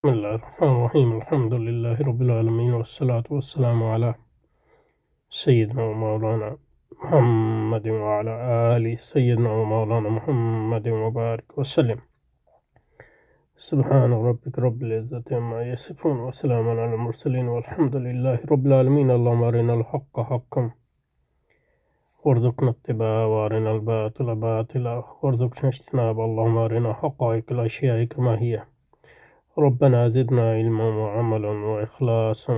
بسم الله الرحمن الرحيم الحمد لله رب العالمين والصلاة والسلام على سيدنا ومولانا محمد وعلى آل سيدنا ومولانا محمد وبارك وسلم. سبحان ربك رب العزة عما يصفون وسلام على المرسلين والحمد لله رب العالمين. اللهم أرنا الحق حقا وارزقنا اتباعه وأرنا الباطل باطلا وارزقنا اجتنابه. اللهم أرنا حقائق الأشياء كما هي. ربنا زدنا علما وعملا وإخلاصا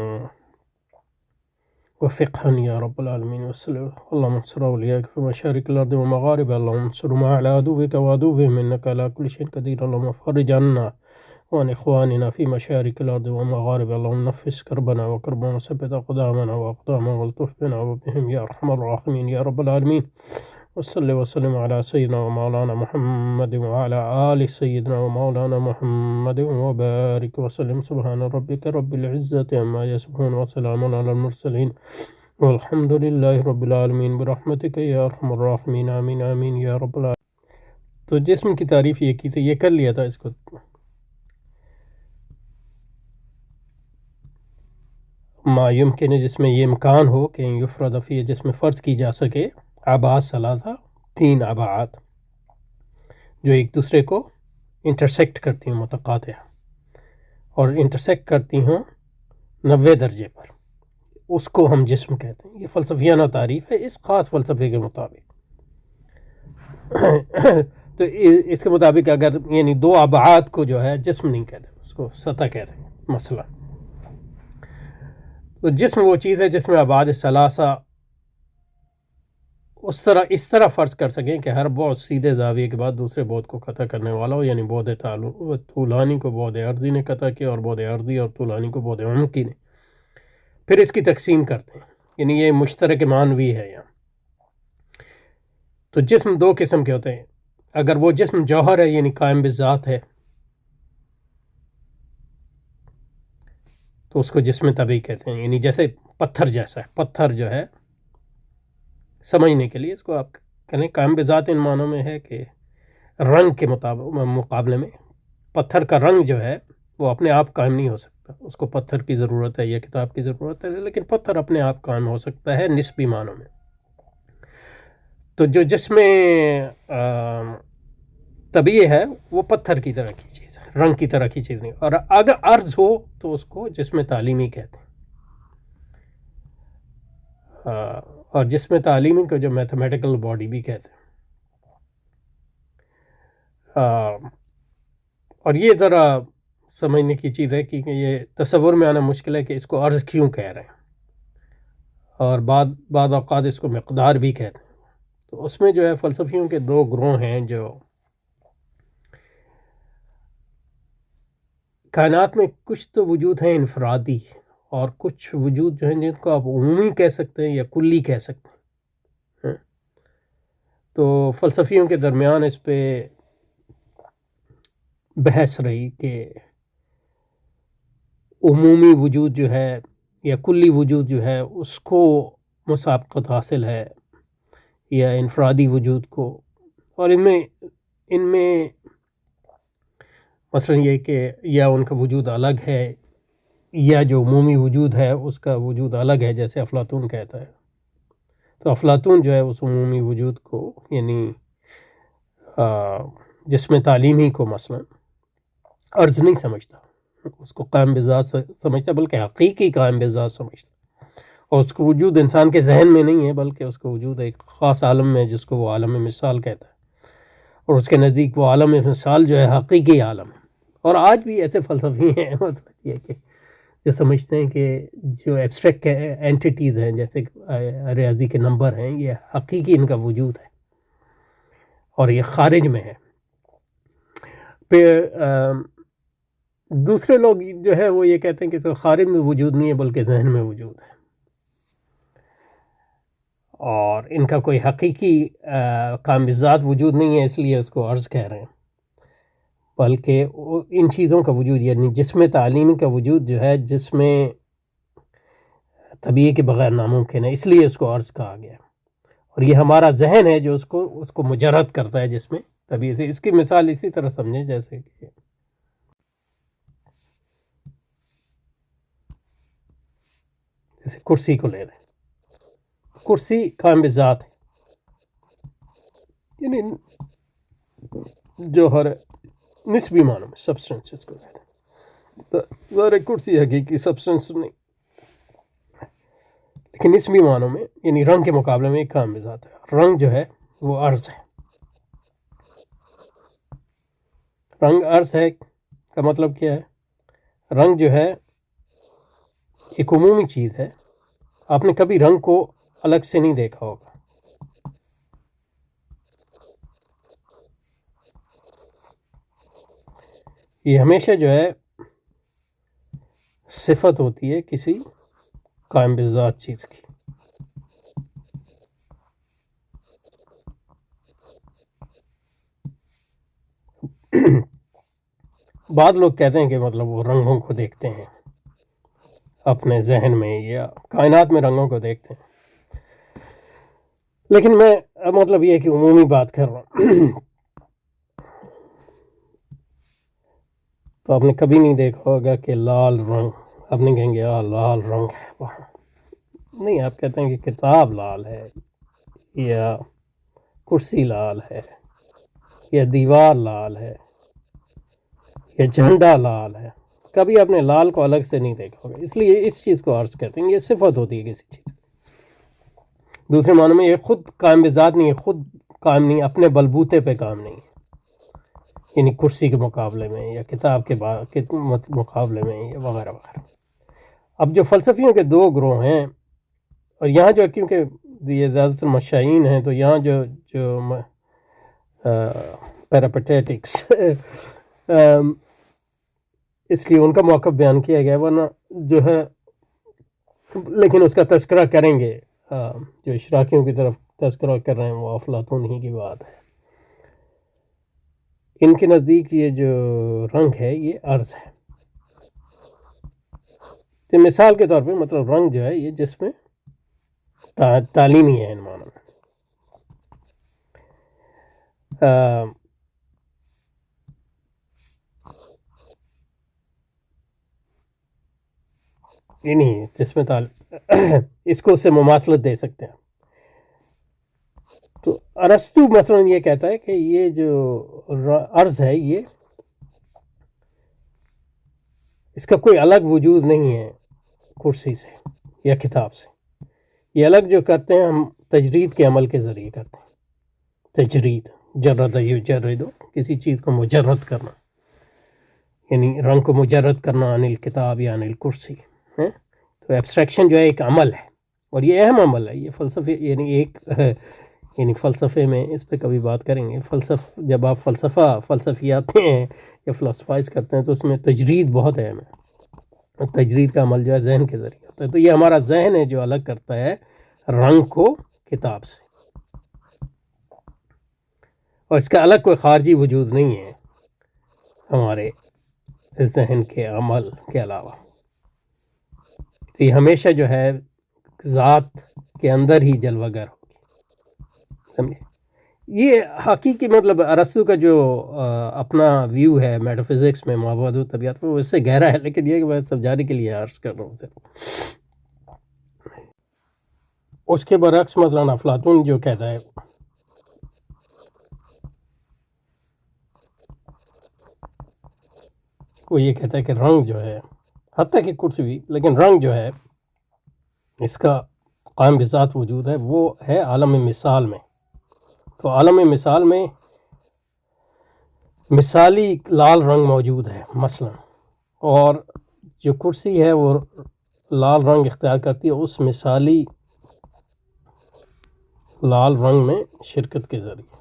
وفقها يا رب العالمين. وسلم. اللهم انصر أولياءك في مشارق الأرض ومغاربها. اللهم انصرهم على عدوك وعدوهم إنك على كل شيء قدير. اللهم فرج عنا وعن إخواننا في مشارق الأرض ومغاربها. اللهم نفس كربنا وكربنا وثبت أقدامنا وأقدامهم والطف بنا وبهم يا أرحم الراحمين يا رب العالمين. وصلى وسلم على سيدنا ومولانا محمد وعلى آل سيدنا ومولانا محمد وبارك وسلم. سبحان ربك رب العزة عما يصفون وسلام على المرسلين والحمد لله رب العالمين برحمتك يا أرحم الراحمين. آمين آمين یا رب العالمین. تو جسم کی تعریف یہ کی تھی، یہ کر لیا تھا. اس کو ما یمکن ہے جس میں یہ امکان ہو کہ یفرد فی، جس میں فرض کی جا سکے. ابعاد ثلاثہ، تین ابعاد جو ایک دوسرے کو انٹرسیکٹ کرتی ہوں، متقاطع، اور انٹرسیکٹ کرتی ہوں 90 درجے پر، اس کو ہم جسم کہتے ہیں. یہ فلسفیانہ تعریف ہے اس خاص فلسفے کے مطابق. تو اس کے مطابق اگر یعنی دو ابعاد کو جو ہے جسم نہیں کہتے، اس کو سطح کہتے ہیں. مثلا تو جسم وہ چیز ہے جس میں ابعاد ثلاثہ اس طرح فرض کر سکیں کہ ہر بعد سیدھے زاویے کے بعد دوسرے بعد کو قطع کرنے والا ہو، یعنی بعد طولانی کو بعد عرضی نے قطع کیا اور بعد عرضی اور طولانی کو بعد عمقی نے. پھر اس کی تقسیم کرتے ہیں، یعنی یہ مشترک معنوی ہے یہاں. تو جسم دو قسم کے ہوتے ہیں. اگر وہ جسم جوہر ہے یعنی قائم بذات ہے تو اس کو جسم طبعی کہتے ہیں، یعنی جیسے پتھر جیسا ہے. پتھر جو ہے سمجھنے کے لیے اس کو آپ کہیں قائم بذات ان معنوں میں ہے کہ رنگ کے مقابلے میں پتھر کا رنگ جو ہے وہ اپنے آپ قائم نہیں ہو سکتا، اس کو پتھر کی ضرورت ہے یا کتاب کی ضرورت ہے، لیکن پتھر اپنے آپ قائم ہو سکتا ہے نسبی معنوں میں. تو جو جسم طبیعی ہے وہ پتھر کی طرح کی چیز ہے، رنگ کی طرح کی چیز نہیں. اور اگر عرض ہو تو اس کو جسم تعلیمی کہتے ہیں. اور جسم تعلیمی کو جو میتھمیٹیکل باڈی بھی کہتے ہیں. اور یہ ذرا سمجھنے کی چیز ہے کہ یہ تصور میں آنا مشکل ہے کہ اس کو عرض کیوں کہہ رہے ہیں، اور بعض اوقات اس کو مقدار بھی کہتے ہیں. تو اس میں جو ہے فلسفیوں کے دو گروہ ہیں. جو کائنات میں کچھ تو وجود ہیں انفرادی، اور کچھ وجود جو ہیں جن کو آپ عمومی کہہ سکتے ہیں یا کلی کہہ سکتے ہیں. تو فلسفیوں کے درمیان اس پہ بحث رہی کہ عمومی وجود جو ہے یا کلی وجود جو ہے اس کو مسابقت حاصل ہے یا انفرادی وجود کو. اور ان میں مثلا یہ کہ یا ان کا وجود الگ ہے یا جو عمومی وجود ہے اس کا وجود الگ ہے، جیسے افلاطون کہتا ہے. تو افلاطون جو ہے اس عمومی وجود کو یعنی جسم تعلیمی کو مثلا عرض نہیں سمجھتا، اس کو قائم بذات سمجھتا، بلکہ حقیقی قائم بذات سمجھتا. اور اس کا وجود انسان کے ذہن میں نہیں ہے، بلکہ اس کا وجود ایک خاص عالم میں جس کو وہ عالم مثال کہتا ہے. اور اس کے نزدیک وہ عالم مثال جو ہے حقیقی عالم ہے. اور آج بھی ایسے فلسفی ہیں مطلب یہ کہ جو سمجھتے ہیں کہ جو ایبسٹریکٹ اینٹیٹیز ہیں جیسے ریاضی کے نمبر ہیں یہ حقیقی ان کا وجود ہے اور یہ خارج میں ہے. پھر دوسرے لوگ جو ہے وہ یہ کہتے ہیں کہ تو خارج میں وجود نہیں ہے بلکہ ذہن میں وجود ہے، اور ان کا کوئی حقیقی قائم بذات وجود نہیں ہے، اس لیے اس کو عرض کہہ رہے ہیں. بلکہ ان چیزوں کا وجود یعنی جسم تعلیمی کا وجود جو ہے جسم طبیعی کے بغیر ناممکن ہے، اس لیے اس کو عرض کہا گیا. اور یہ ہمارا ذہن ہے جو اس کو مجرد کرتا ہے جسم طبیعی سے. اس کی مثال اسی طرح سمجھیں جیسے کہ جیسے کرسی کو لے لیں، کرسی قائم بذات ہے، یعنی جوہر نسبی معنوں میں سبسٹنس اس کو کہتے ہیں، تو ظاہر کرسی حقیقی سبسٹنس نہیں، لیکن نسبی معنوں میں یعنی رنگ کے مقابلے میں ایک قائم بذات ہے۔ رنگ جو ہے وہ عرض ہے، رنگ عرض ہے کا مطلب کیا ہے؟ رنگ جو ہے ایک عمومی چیز ہے، آپ نے کبھی رنگ کو الگ سے نہیں دیکھا ہوگا، یہ ہمیشہ جو ہے صفت ہوتی ہے کسی قائم بذات چیز کی۔ بعض لوگ کہتے ہیں کہ مطلب وہ رنگوں کو دیکھتے ہیں اپنے ذہن میں یا کائنات میں رنگوں کو دیکھتے ہیں، لیکن میں مطلب یہ کہ عمومی بات کر رہا ہوں۔ تو آپ نے کبھی نہیں دیکھا ہوگا کہ لال رنگ، آپ نہیں کہیں گے لال رنگ ہے وہاں، نہیں، آپ کہتے ہیں کہ کتاب لال ہے یا کرسی لال ہے یا دیوار لال ہے یا جھنڈا لال ہے، کبھی آپ نے لال کو الگ سے نہیں دیکھا ہوگا، اس لیے اس چیز کو عرض کہتے ہیں، یہ صفت ہوتی ہے کسی چیز۔ دوسرے معنوں میں یہ خود قائم بذات نہیں ہے، خود قائم نہیں، اپنے بلبوتے پہ قائم نہیں ہے، یعنی کرسی کے مقابلے میں یا کتاب کے مقابلے میں یا وغیرہ وغیرہ۔ اب جو فلسفیوں کے دو گروہ ہیں، اور یہاں جو کیونکہ یہ زیادہ تر مشائین ہیں، تو یہاں جو پیراپیٹیٹکس اس لیے ان کا موقف بیان کیا گیا، ورنہ جو ہے لیکن اس کا تذکرہ کریں گے، جو اشراقیوں کی طرف تذکرہ کر رہے ہیں وہ افلاطون ہی کی بات ہے۔ ان کے نزدیک یہ جو رنگ ہے یہ عرض ہے، تو مثال کے طور پہ مطلب رنگ جو ہے یہ جس میں تعلیمی ہے ان معنوں میں، یعنی جس میں اس کو اس سے مماثلت دے سکتے ہیں۔ تو ارسطو مثلا یہ کہتا ہے کہ یہ جو عرض ہے یہ اس کا کوئی الگ وجود نہیں ہے کرسی سے یا کتاب سے، یہ الگ جو کرتے ہیں ہم تجرید کے عمل کے ذریعے کرتے ہیں۔ تجرید، جرد یجرد، کسی چیز کو مجرد کرنا، یعنی رنگ کو مجرد کرنا عن الکتاب یا عن الکرسی ہے۔ تو ایبسٹریکشن جو ہے ایک عمل ہے، اور یہ اہم عمل ہے، یہ فلسفے یعنی فلسفے میں اس پہ کبھی بات کریں گے۔ جب آپ فلسفیات ہیں یا فلسفائز کرتے ہیں تو اس میں تجرید بہت اہم ہے، تجرید کا عمل جو ہے ذہن کے ذریعے ہوتا ہے، تو یہ ہمارا ذہن ہے جو الگ کرتا ہے رنگ کو کتاب سے، اور اس کا الگ کوئی خارجی وجود نہیں ہے ہمارے ذہن کے عمل کے علاوہ، تو یہ ہمیشہ جو ہے ذات کے اندر ہی جلوہ گر ہوگی، سمجھے؟ یہ حقیقی مطلب ارسطو کا جو اپنا ویو ہے میٹا فزکس میں، مابعد و طبیعت میں، وہ اس سے گہرا ہے، لیکن یہ کہ میں سمجھانے کے لیے عرض کر رہا ہوں۔ اس کے برعکس مثلا افلاطون جو کہتا ہے وہ یہ کہتا ہے کہ رنگ جو ہے، حتیٰ کہ کرسی بھی، لیکن رنگ جو ہے اس کا قائم بذات وجود ہے، وہ ہے عالم مثال میں۔ تو عالم مثال میں مثالی لال رنگ موجود ہے مثلا، اور جو کرسی ہے وہ لال رنگ اختیار کرتی ہے اس مثالی لال رنگ میں شرکت کے ذریعے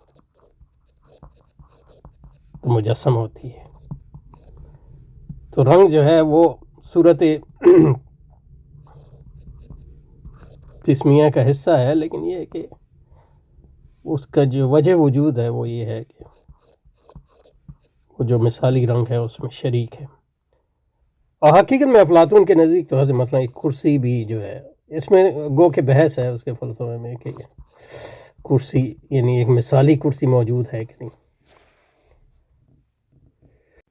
مجسم ہوتی ہے۔ تو رنگ جو ہے وہ صورت جسمیہ کا حصہ ہے، لیکن یہ ہے کہ اس کا جو وجہ وجود ہے وہ یہ ہے کہ وہ جو مثالی رنگ ہے اس میں شریک ہے۔ اور حقیقت میں افلاطون کے نزدیک تو مثلا ایک کرسی بھی جو ہے، اس میں گو کہ بحث ہے اس کے فلسفے میں کہ کرسی یعنی ایک مثالی کرسی موجود ہے کہ نہیں،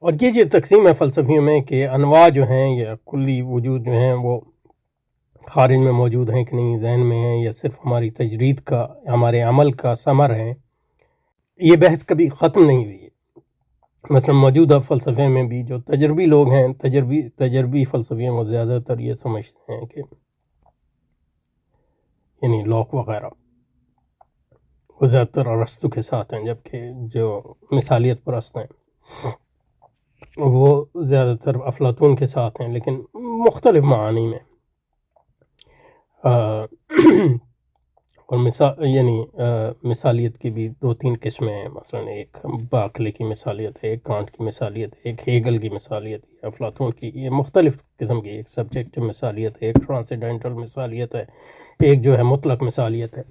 اور یہ جو تقسیم ہے فلسفیوں میں کہ انواع جو ہیں یا کلی وجود جو ہیں وہ خارج میں موجود ہیں کہ نہیں، ذہن میں ہیں، یا صرف ہماری تجرید کا، ہمارے عمل کا ثمر ہیں، یہ بحث کبھی ختم نہیں ہوئی ہے۔ مثلا موجودہ فلسفے میں بھی جو تجربی لوگ ہیں، تجربی فلسفیوں کو زیادہ تر یہ سمجھتے ہیں کہ یعنی لوک وغیرہ وہ زیادہ تر ارسطو کے ساتھ ہیں، جبکہ جو مثالیت پرست ہیں وہ زیادہ تر افلاطون کے ساتھ ہیں، لیکن مختلف معانی میں۔ اور مثالیت کی بھی دو تین قسمیں ہیں، مثلا ایک باقلے کی مثالیت ہے، ایک کانٹ کی مثالیت ہے، ایک ہیگل کی مثالیت ہے، افلاطون کی، یہ مختلف قسم کی، ایک سبجیکٹو مثالیت ہے، ایک ٹرانسینڈنٹل مثالیت ہے، ایک جو ہے مطلق مثالیت ہے۔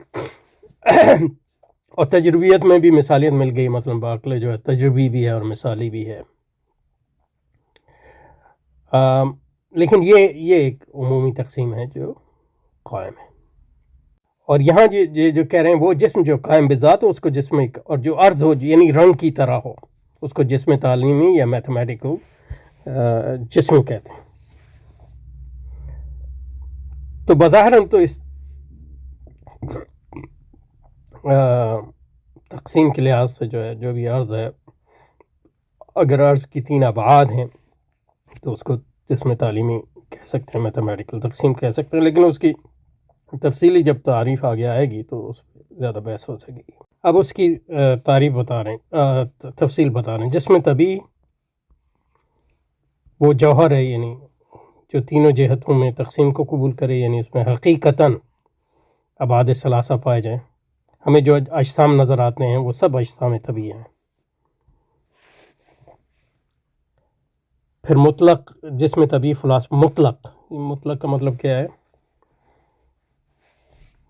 اور تجربیت میں بھی مثالیت مل گئی، مثلا باقلے جو ہے تجربی بھی ہے اور مثالی بھی ہے۔ لیکن یہ ایک عمومی تقسیم ہے جو قائم ہے۔ اور یہاں جو کہہ رہے ہیں وہ جسم جو قائم بذات ہو اس کو جسم، اور جو عرض ہو یعنی رنگ کی طرح ہو اس کو جسم تعلیمی یا میتھمیٹک کو جسم کہتے ہیں۔ تو بظاہراً تو اس تقسیم کے لحاظ سے جو ہے جو بھی عرض ہے، اگر عرض کی تین ابعاد ہیں تو اس کو جسم تعلیمی کہہ سکتے ہیں، میتھمیٹیکل تقسیم کہہ سکتے ہیں، لیکن اس کی تفصیلی جب تعریف آگے آئے گی تو اس پہ زیادہ بحث ہو سکے گی۔ اب اس کی تعریف بتا رہے ہیں، تفصیل بتا رہے ہیں۔ جسم طبی وہ جوہر ہے، یعنی جو تینوں جہتوں میں تقسیم کو قبول کرے، یعنی اس میں حقیقتاً ابعاد ثلاثہ پائے جائیں۔ ہمیں جو اجسام نظر آتے ہیں وہ سب اجسام طبی ہیں۔ پھر مطلق جسم طبی مطلق کا مطلب کیا ہے؟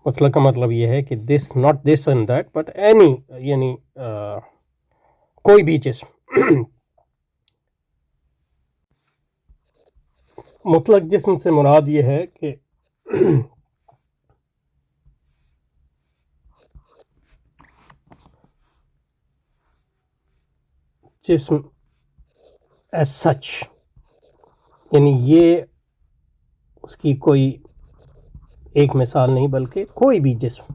مطلق کا مطلب یہ ہے کہ not this and that but any، یعنی کوئی بھی جسم۔ مطلق جسم سے مراد یہ ہے کہ جسم as such، یعنی یہ اس کی کوئی ایک مثال نہیں بلکہ کوئی بھی جسم۔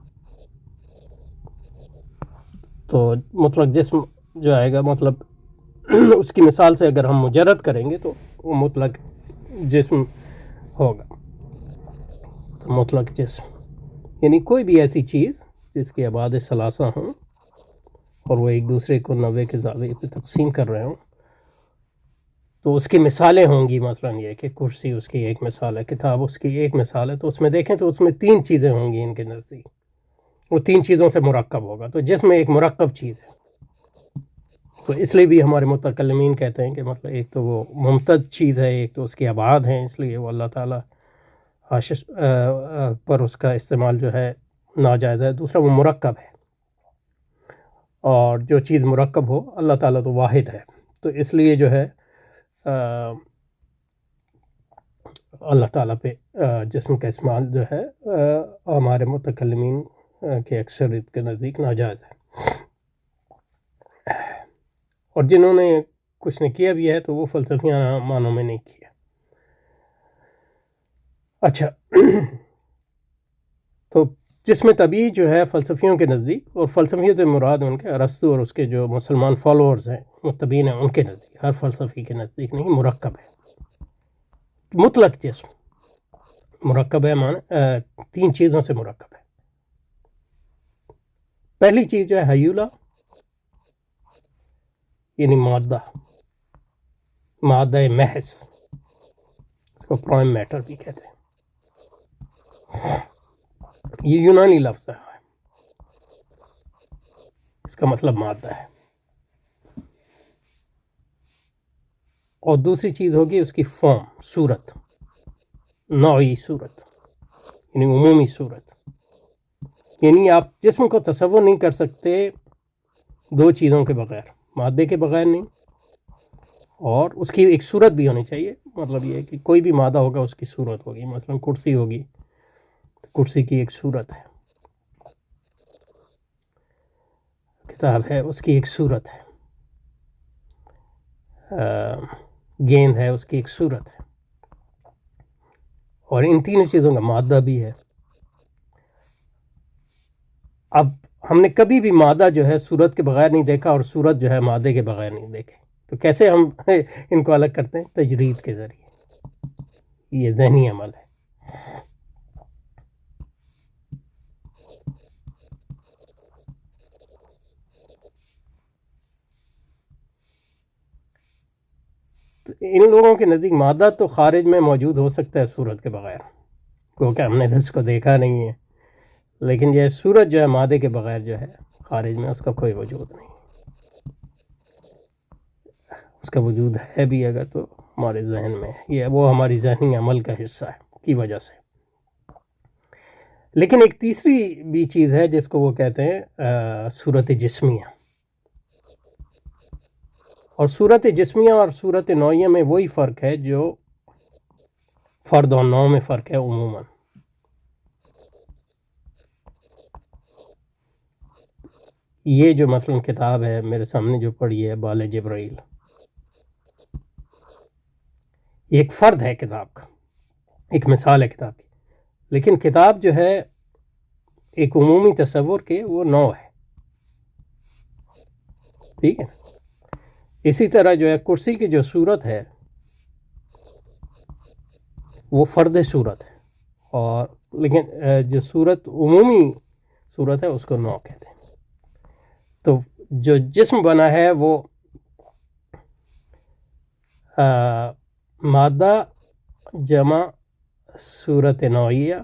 تو مطلق جسم جو آئے گا، مطلب اس کی مثال سے اگر ہم مجرد کریں گے تو وہ مطلق جسم ہوگا۔ مطلق جسم یعنی کوئی بھی ایسی چیز جس کے ابعاد ثلاثہ ہوں اور وہ ایک دوسرے کو 90 کے زاویے پہ تقسیم کر رہے ہوں، تو اس کی مثالیں ہوں گی۔ مثلا یہ کہ کرسی اس کی ایک مثال ہے، کتاب اس کی ایک مثال ہے، تو اس میں دیکھیں تو اس میں تین چیزیں ہوں گی ان کے نزدیک، وہ تین چیزوں سے مرکب ہوگا، تو جسم ایک مرکب چیز ہے۔ تو اس لیے بھی ہمارے متکلمین کہتے ہیں کہ مطلب ایک تو وہ ممتد چیز ہے، ایک تو اس کے ابعاد ہیں، اس لیے وہ اللہ تعالیٰ پر اس کا استعمال جو ہے ناجائز ہے۔ دوسرا وہ مرکب ہے، اور جو چیز مرکب ہو، اللہ تعالیٰ تو واحد ہے، تو اس لیے جو ہے اللہ تعالیٰ پہ جسم کا استعمال جو ہے ہمارے متکلمین کے اکثریت کے نزدیک ناجائز ہے۔ اور جنہوں نے کچھ نے کیا بھی ہے تو وہ فلسفیانہ معنوں میں نہیں کیا۔ اچھا، تو جسم طبی جو ہے فلسفیوں کے نزدیک، اور فلسفیت مراد ان کے ارسطو اور اس کے جو مسلمان فالوورز ہیں، متبعین ہیں، ان کے نزدیک، ہر فلسفی کے نزدیک نہیں، مرکب ہے۔ مطلق جسم مرکب ہے، تین چیزوں سے مرکب ہے۔ پہلی چیز جو ہے ہیولا، یعنی مادہ محض، اس کو پرائم میٹر بھی کہتے ہیں۔ یہ یونانی لفظ ہے، اس کا مطلب مادہ ہے۔ اور دوسری چیز ہوگی اس کی فارم، صورت، نوعی صورت، یعنی عمومی صورت، یعنی آپ جسم کو تصور نہیں کر سکتے دو چیزوں کے بغیر، مادے کے بغیر نہیں، اور اس کی ایک صورت بھی ہونی چاہیے۔ مطلب یہ ہے کہ کوئی بھی مادہ ہوگا اس کی صورت ہوگی، مثلا کرسی ہوگی، کرسی کی ایک صورت ہے، کتاب ہے اس کی ایک صورت ہے، گیند ہے اس کی ایک صورت ہے، اور ان تینوں چیزوں کا مادہ بھی ہے. اب ہم نے کبھی بھی مادہ جو ہے صورت کے بغیر نہیں دیکھا اور صورت جو ہے مادے کے بغیر نہیں دیکھے، تو کیسے ہم ان کو الگ کرتے ہیں؟ تجرید کے ذریعے. یہ ذہنی عمل ہے. ان لوگوں کے نزدیک مادہ تو خارج میں موجود ہو سکتا ہے صورت کے بغیر، کیونکہ ہم نے اس کو دیکھا نہیں ہے، لیکن یہ صورت جو ہے مادے کے بغیر جو ہے خارج میں اس کا کوئی وجود نہیں. اس کا وجود ہے بھی اگر تو ہمارے ذہن میں، یہ وہ ہماری ذہنی عمل کا حصہ ہے کی وجہ سے. لیکن ایک تیسری بھی چیز ہے جس کو وہ کہتے ہیں صورت جسمیہ. اور صورت جسمیہ اور صورت نوعیہ میں وہی فرق ہے جو فرد اور نوع میں فرق ہے عموماً. یہ جو مثلا کتاب ہے میرے سامنے جو پڑھی ہے بال جبرائیل، یہ ایک فرد ہے کتاب کا، ایک مثال ہے کتاب کی، لیکن کتاب جو ہے ایک عمومی تصور کے وہ نوع ہے. ٹھیک ہے. اسی طرح جو ہے کرسی کی جو صورت ہے وہ فرد صورت ہے، اور لیکن جو صورت عمومی صورت ہے اس کو نوع کہتے ہیں. تو جو جسم بنا ہے وہ مادہ جمع صورت نوعیہ،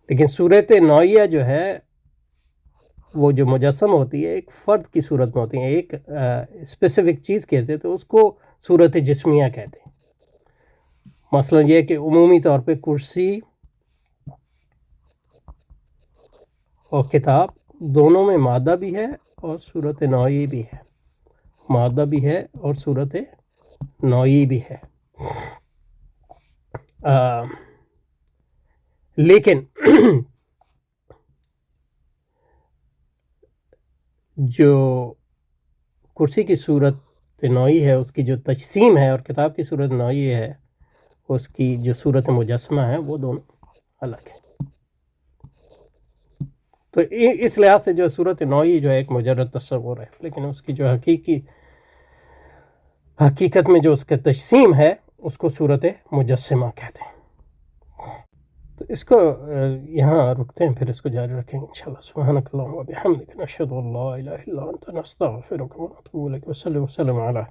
لیکن صورت نوعیہ جو ہے وہ جو مجسم ہوتی ہے ایک فرد کی صورت میں ہوتی ہے، ایک اسپیسیفک چیز کہتے ہیں، تو اس کو صورت جسمیہ کہتے ہیں. مثلا یہ کہ عمومی طور پہ کرسی اور کتاب دونوں میں مادہ بھی ہے اور صورت نوعی بھی ہے، مادہ بھی ہے اور صورت نوعی بھی ہے. لیکن جو کرسی کی صورت نوعی ہے اس کی جو تجسیم ہے اور کتاب کی صورت نوعی ہے اس کی جو صورت مجسمہ ہے وہ دونوں الگ ہیں. تو اس لحاظ سے جو صورت نوعی جو ہے ایک مجرد تصور ہے، لیکن اس کی جو حقیقت میں جو اس کا تجسیم ہے اس کو صورت مجسمہ کہتے ہیں. تو اس کو یہاں رکتے ہیں، پھر اس کو جاری رکھیں گے انشاءاللہ. سبحانک اللہم و بحمدک نشہد ان لا الہ الا انت نستغفرک ونتوب الیک. وصلی وسلم علی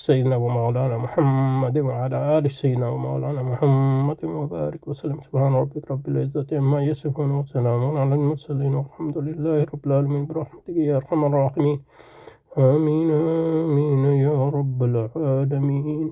سیدنا و مولانا محمد وعلی آل سیدنا و مولانا محمد وبارک وسلم. سبحان ربک رب العزت عما یصفون وسلام علی المرسلین والحمد للہ رب العالمین برحمتک یا ارحم الراحمین. آمین آمین یا رب العالمین.